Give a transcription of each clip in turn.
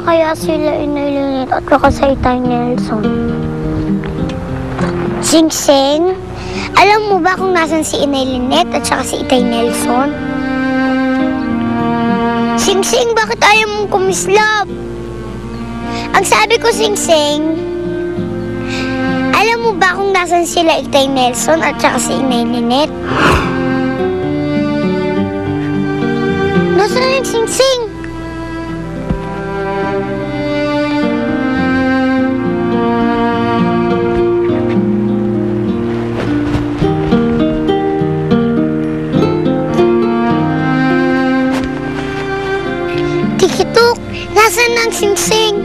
kaya sila Inay Lynette at saka sa Itay Nelson? Sing-Sing, alam mo ba kung nasan si Inay Lynette at saka si Itay Nelson? Sing-Sing, bakit ayaw mong kumislap? Ang sabi ko, Sing-Sing, alam mo ba kung nasan sila Itay Nelson at saka si Inay Lynette? Nasaan yung Sing-Sing? Tikitok, nasaan ang Sing-Sing?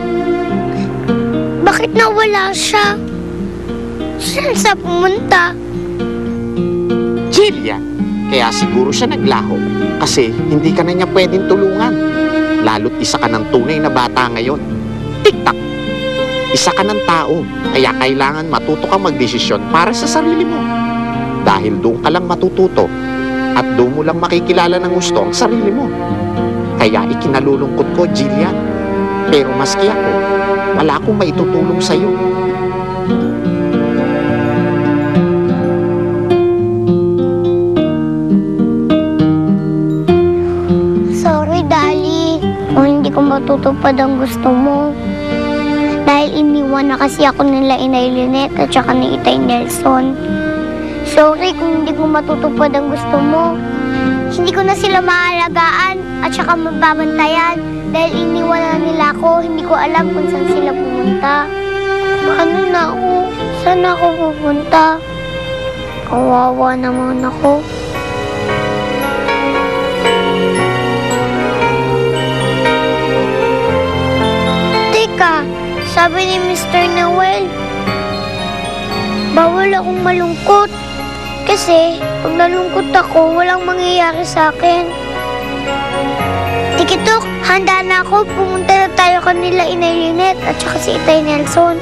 Bakit nawala siya? Saan siya pumunta? Jillian, kaya siguro siya naglaho kasi hindi ka na niya pwedeng tulungan. Lalo't isa ka ng tunay na bata ngayon. Tik-tak! Isa ka ng tao, kaya kailangan matuto kang magdesisyon para sa sarili mo. Dahil doon ka lang matututo at doon mo lang makikilala ng gusto ang sarili mo. Kaya ikinalulungkot ko, Jillian. Pero maski ako, wala akong maitutulong sa'yo. Sorry, Dali. Kung hindi ko matutupad ang gusto mo. Dahil iniwan na kasi ako nila Inay Lynette at saka ni Itay Nelson. Sorry kung hindi ko matutupad ang gusto mo. Hindi ko na sila maalagaan at saka mababantayan dahil iniwan na nila ako. Hindi ko alam kung saan sila pumunta. Paano na ako? Saan ako pupunta? Kawawa naman ako. Teka, sabi ni Mr. Noel, bawal akong malungkot. Kasi, pag nalungkot ako, walang mangyayari sa akin. Tikitok, handa na ako. Pumunta na tayo kanila Inay Lynette at saka si Itay Nelson.